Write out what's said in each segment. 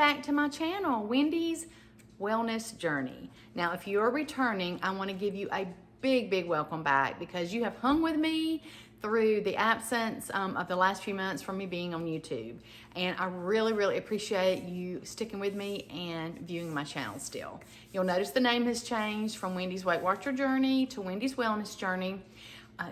back to my channel, Wendy's Wellness Journey. Now, if you're returning, I want to give you a big welcome back because you have hung with me through the absence of the last few months from me being on YouTube. And I really appreciate you sticking with me and viewing my channel still. You'll notice the name has changed from Wendy's Weight Watcher Journey to Wendy's Wellness Journey.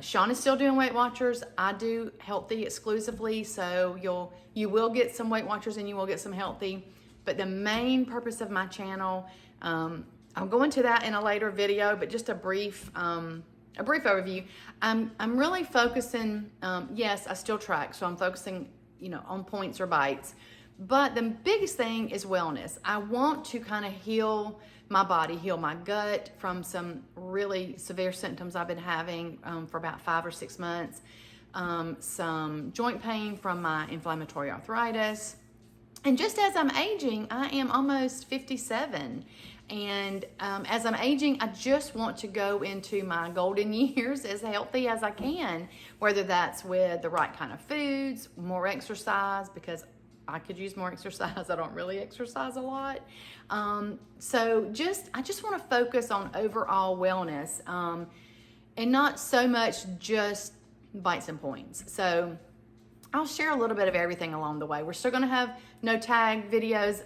Sean is still doing Weight Watchers. I do Healthy exclusively, so you will get some Weight Watchers and you will get some Healthy. But the main purpose of my channel, I'll go into that in a later video, but just a brief overview. I'm really focusing, yes, I still track, so I'm focusing, on points or bites. But the biggest thing is wellness. I want to kind of heal my body, heal my gut from some really severe symptoms I've been having for about 5 or 6 months. Some joint pain from my inflammatory arthritis. And just as I'm aging, I am almost 57. And as I'm aging, I just want to go into my golden years as healthy as I can, whether that's with the right kind of foods, more exercise, because I could use more exercise. I don't really exercise a lot. So I just want to focus on overall wellness and not so much just bites and points. So I'll share a little bit of everything along the way. We're still going to have no tag videos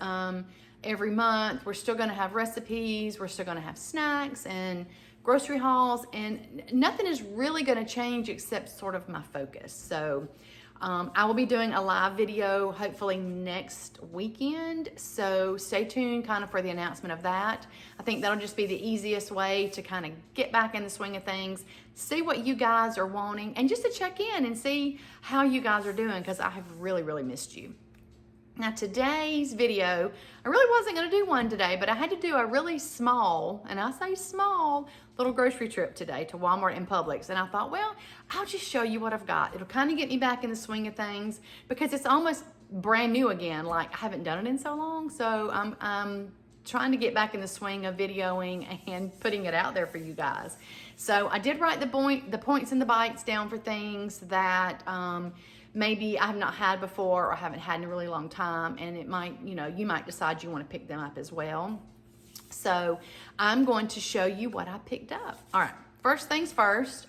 every month. We're still going to have recipes. We're still going to have snacks and grocery hauls, and nothing is really going to change except sort of my focus. So I will be doing a live video hopefully next weekend, so stay tuned kind of for the announcement of that. I think that'll just be the easiest way to kind of get back in the swing of things, see what you guys are wanting, and just to check in and see how you guys are doing, because I have really missed you. Now today's video, I really wasn't going to do one today, but I had to do a really small, and I say small, little grocery trip today to Walmart and Publix. And I thought, well, I'll just show you what I've got. It'll kind of get me back in the swing of things because it's almost brand new again. Like I haven't done it in so long. So I'm trying to get back in the swing of videoing and putting it out there for you guys. So I did write the points and the bites down for things that maybe I have not had before or haven't had in a really long time, and it might, you might decide you want to pick them up as well. So I'm going to show you what I picked up. All right, first things first,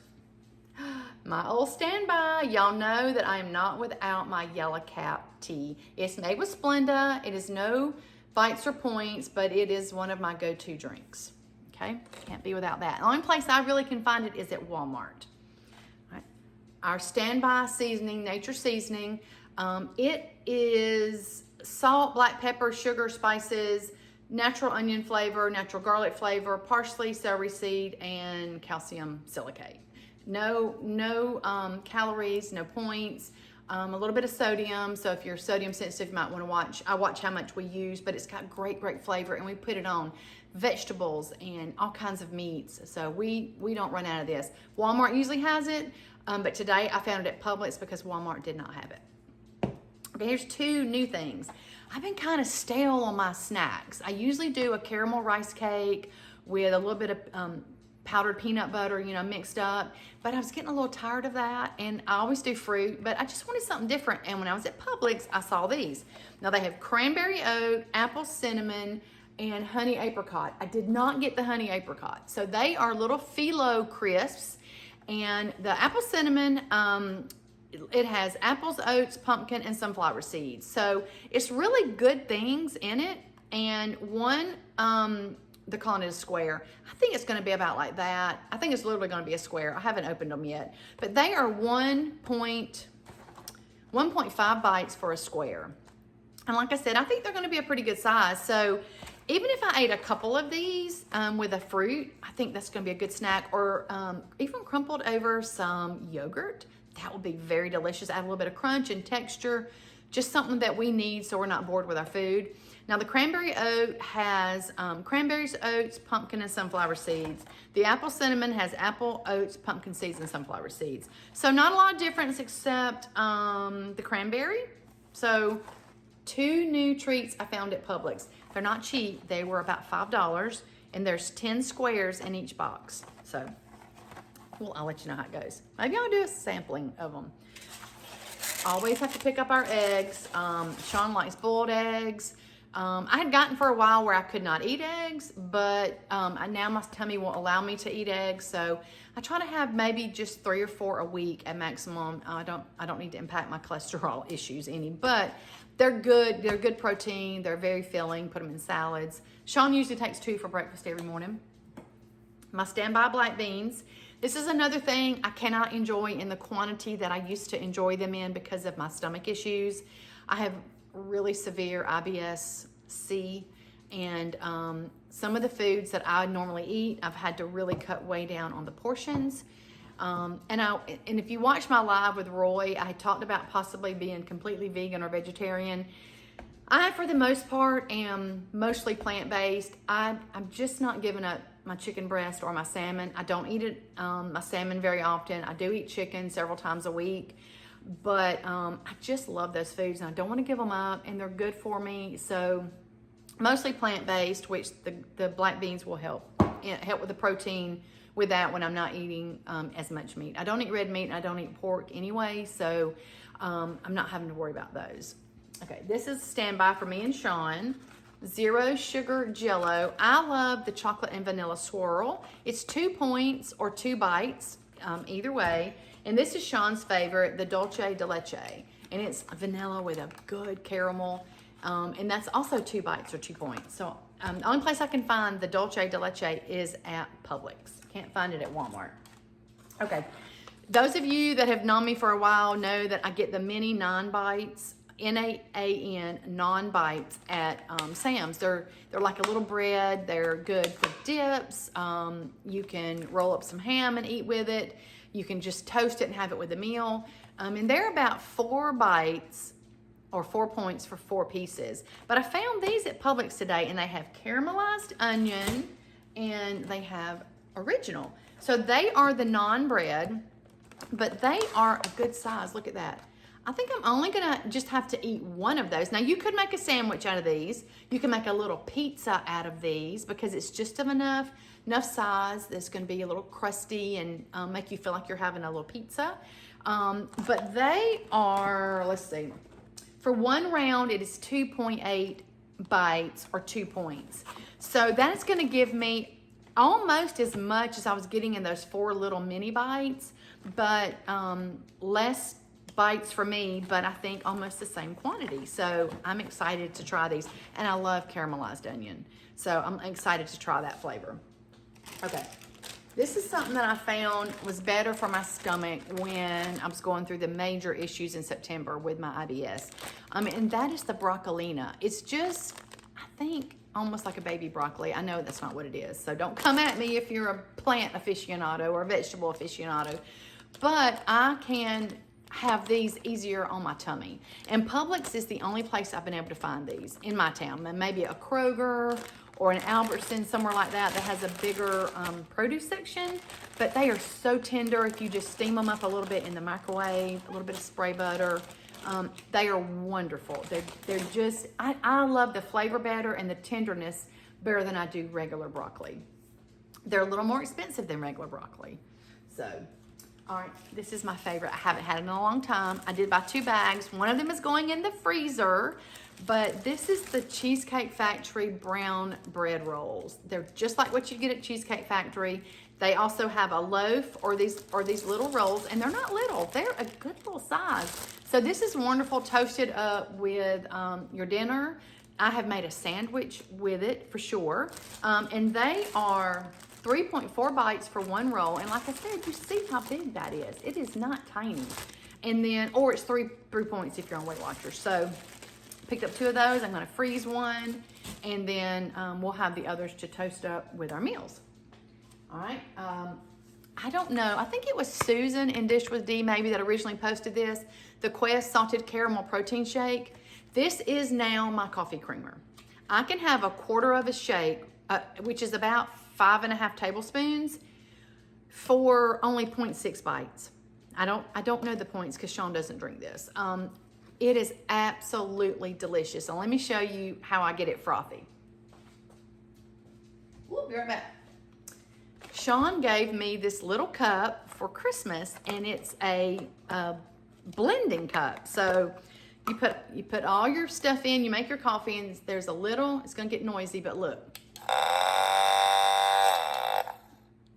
my old standby. Y'all know that I am not without my Yellow Cap tea. It's made with Splenda. It is no bites or points, but it is one of my go-to drinks. Okay, can't be without that. The only place I really can find it is at Walmart. Our standby seasoning, nature seasoning. It is salt, black pepper, sugar, spices, natural onion flavor, natural garlic flavor, parsley, celery seed, and calcium silicate. No calories, no points, a little bit of sodium. So if you're sodium sensitive, you might want to watch. I watch how much we use, but it's got great flavor, and we put it on vegetables and all kinds of meats. So we don't run out of this. Walmart usually has it. But today I found it at Publix because Walmart did not have it. Okay, here's 2 new things. I've been kind of stale on my snacks. I usually do a caramel rice cake with a little bit of powdered peanut butter, mixed up. But I was getting a little tired of that, and I always do fruit, but I just wanted something different. And when I was at Publix, I saw these. Now they have cranberry oat, apple cinnamon, and honey apricot. I did not get the honey apricot. So they are little phyllo crisps. And the apple cinnamon, it has apples, oats, pumpkin, and sunflower seeds. So it's really good things in it. And one, they're calling it a square. I think it's going to be about like that. I think it's literally going to be a square. I haven't opened them yet. But they are 1.5 bites for a square. And like I said, I think they're going to be a pretty good size. So even if I ate a couple of these with a fruit, I think that's going to be a good snack. Or even crumpled over some yogurt, that would be very delicious. Add a little bit of crunch and texture, just something that we need so we're not bored with our food. Now the cranberry oat has cranberries, oats, pumpkin, and sunflower seeds. The apple cinnamon has apple, oats, pumpkin seeds, and sunflower seeds. So not a lot of difference except the cranberry. So 2 new treats I found at Publix. They're not cheap. They were about $5, and there's 10 squares in each box. So, well, I'll let you know how it goes. Maybe I'll do a sampling of them. Always have to pick up our eggs. Sean likes boiled eggs. I had gotten for a while where I could not eat eggs, but now my tummy won't allow me to eat eggs. So I try to have maybe just 3 or 4 a week at maximum. I don't need to impact my cholesterol issues any, but they're good. They're good protein. They're very filling. Put them in salads. Sean usually takes 2 for breakfast every morning. My standby black beans. This is another thing I cannot enjoy in the quantity that I used to enjoy them in because of my stomach issues. I have really severe IBS-C, and some of the foods that I normally eat, I've had to really cut way down on the portions. And if you watch my live with Roy, I talked about possibly being completely vegan or vegetarian. I, for the most part, am mostly plant-based. I'm just not giving up my chicken breast or my salmon. I don't eat it, my salmon very often. I do eat chicken several times a week, but I just love those foods and I don't want to give them up, and they're good for me. So mostly plant-based, which the black beans will help with the protein with that when I'm not eating as much meat. I don't eat red meat and I don't eat pork anyway, so I'm not having to worry about those. Okay, this is standby for me and Sean. 0 sugar Jello. I love the chocolate and vanilla swirl. It's 2 points or 2 bites, either way. And this is Sean's favorite, the dulce de leche. And it's vanilla with a good caramel. And that's also 2 bites or 2 points. So the only place I can find the dulce de leche is at Publix. Can't find it at Walmart. Okay, those of you that have known me for a while know that I get the mini non-bites, N-A-A-N, non-bites at Sam's. They're like a little bread. They're good for dips. You can roll up some ham and eat with it. You can just toast it and have it with a meal. And they're about 4 bites or 4 points for 4 pieces. But I found these at Publix today, and they have caramelized onion and they have original. So they are the non-bread, but they are a good size. Look at that. I think I'm only gonna just have to eat 1 of those. Now you could make a sandwich out of these. You can make a little pizza out of these because it's just of enough size that's gonna be a little crusty and make you feel like you're having a little pizza. But they are, let's see, for 1 round it is 2.8 bites or 2 points. So that is gonna give me almost as much as I was getting in those 4 little mini bites, but less bites for me, but I think almost the same quantity. So I'm excited to try these, and I love caramelized onion. So I'm excited to try that flavor. Okay, this is something that I found was better for my stomach when I was going through the major issues in September with my IBS. And that is the broccolina. It's just, I think, almost like a baby broccoli. I know that's not what it is, so don't come at me if you're a plant aficionado or a vegetable aficionado, but I can have these easier on my tummy. And Publix is the only place I've been able to find these in my town. And maybe a Kroger or an Albertson, somewhere like that, that has a bigger produce section. But they are so tender if you just steam them up a little bit in the microwave, a little bit of spray butter. They are wonderful. They're just, I love the flavor better and the tenderness better than I do regular broccoli. They're a little more expensive than regular broccoli. So, all right, this is my favorite. I haven't had it in a long time. I did buy 2 bags. One of them is going in the freezer, but this is the Cheesecake Factory brown bread rolls. They're just like what you get at Cheesecake Factory. They also have a loaf or these little rolls, and they're not little. They're a good little size. So this is wonderful, toasted up with your dinner. I have made a sandwich with it for sure. And they are 3.4 bites for 1 roll. And like I said, you see how big that is. It is not tiny. And then, or it's 3 points if you're on Weight Watchers. So picked up 2 of those. I'm gonna freeze 1. And then we'll have the others to toast up with our meals. All right, I don't know. I think it was Susan in Dish with D maybe that originally posted this, the Quest Salted Caramel Protein Shake. This is now my coffee creamer. I can have a quarter of a shake, which is about 5.5 tablespoons for only 0.6 bites. I don't know the points because Sean doesn't drink this. It is absolutely delicious. So let me show you how I get it frothy. We'll be right back. Sean gave me this little cup for Christmas, and it's a blending cup. So You put all your stuff in, you make your coffee, and there's a little, it's gonna get noisy, but look.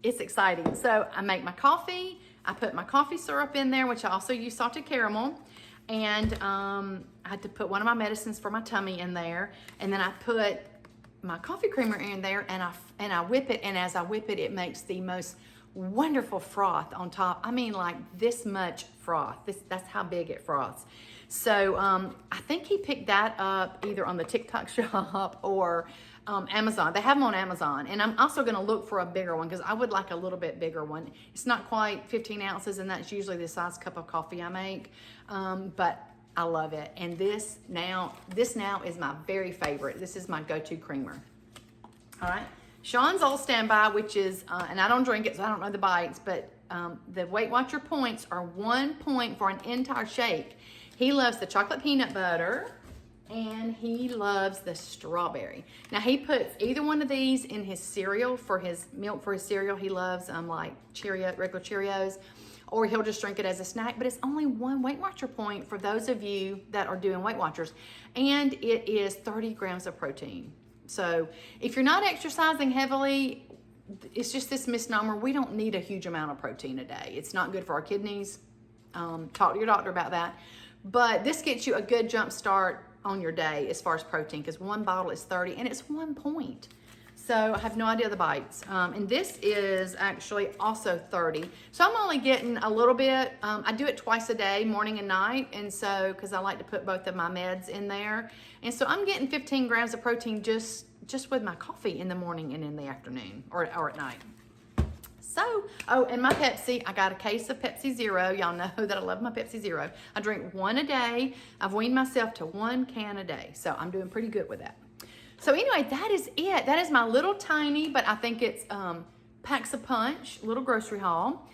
It's exciting. So I make my coffee, I put my coffee syrup in there, which I also use salted caramel, and I had to put one of my medicines for my tummy in there, and then I put my coffee creamer in there, and I whip it, and as I whip it, it makes the most wonderful froth on top. I mean, like this much froth. That's how big it froths. So I think he picked that up either on the TikTok shop or Amazon. They have them on Amazon. And I'm also going to look for a bigger one because I would like a little bit bigger one. It's not quite 15 ounces, and that's usually the size cup of coffee I make. But I love it. And this now is my very favorite. This is my go-to creamer. All right. Sean's Old Standby, which is, and I don't drink it, so I don't know the bites, but the Weight Watcher points are 1 point for an entire shake. He loves the chocolate peanut butter, and he loves the strawberry. Now, he puts either one of these in his cereal for his milk for his cereal. He loves like regular Cheerios, or he'll just drink it as a snack, but it's only 1 Weight Watcher point for those of you that are doing Weight Watchers, and it is 30 grams of protein. So if you're not exercising heavily, it's just this misnomer. We don't need a huge amount of protein a day. It's not good for our kidneys. Talk to your doctor about that. But this gets you a good jump start on your day as far as protein, because 1 bottle is 30 and it's 1 point. So I have no idea the bites. And this is actually also 30. So I'm only getting a little bit. I do it twice a day, morning and night. And so, because I like to put both of my meds in there. And so I'm getting 15 grams of protein just with my coffee in the morning and in the afternoon or at night. So, oh, and my Pepsi, I got a case of Pepsi Zero. Y'all know that I love my Pepsi Zero. I drink 1 a day. I've weaned myself to 1 can a day. So I'm doing pretty good with that. So anyway, that is it. That is my little tiny, but I think it's packs a punch, little grocery haul.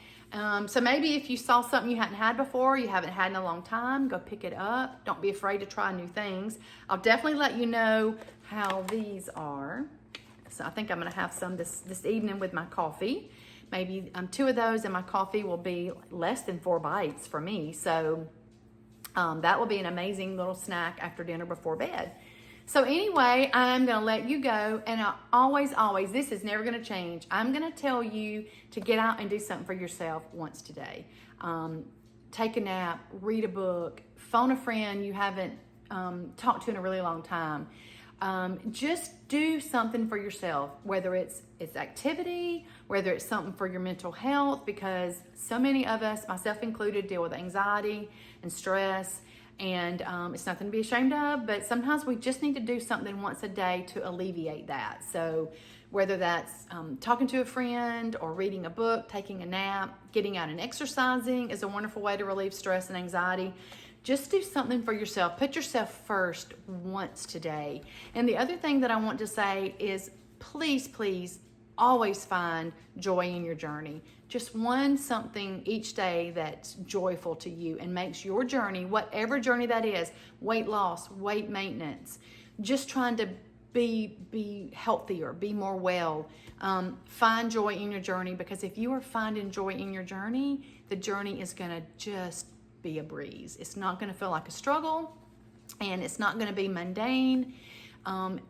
So maybe if you saw something you hadn't had before, you haven't had in a long time, go pick it up. Don't be afraid to try new things. I'll definitely let you know how these are. So I think I'm gonna have some this evening with my coffee. Maybe 2 of those, and my coffee will be less than 4 bites for me. So that will be an amazing little snack after dinner before bed. So anyway, I'm going to let you go, and I always, this is never going to change. I'm going to tell you to get out and do something for yourself once today. Take a nap, read a book, phone a friend you haven't talked to in a really long time. Just do something for yourself, whether it's activity, whether it's something for your mental health, because so many of us, myself included, deal with anxiety and stress. And it's nothing to be ashamed of, but sometimes we just need to do something once a day to alleviate that. So whether that's talking to a friend or reading a book, taking a nap, getting out and exercising is a wonderful way to relieve stress and anxiety. Just do something for yourself. Put yourself first once today. And the other thing that I want to say is please always find joy in your journey. Just something each day that's joyful to you and makes your journey, whatever journey that is, weight loss, weight maintenance, just trying to be healthier, be more well. Find joy in your journey, because if you are finding joy in your journey, the journey is going to just be a breeze. It's not going to feel like a struggle, and it's not going to be mundane.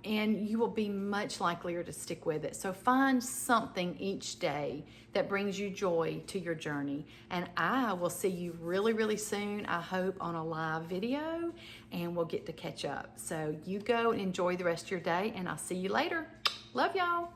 And you will be much likelier to stick with it. So find something each day that brings you joy to your journey. And I will see you really soon, I hope, on a live video, and we'll get to catch up. So you go and enjoy the rest of your day, and I'll see you later. Love y'all.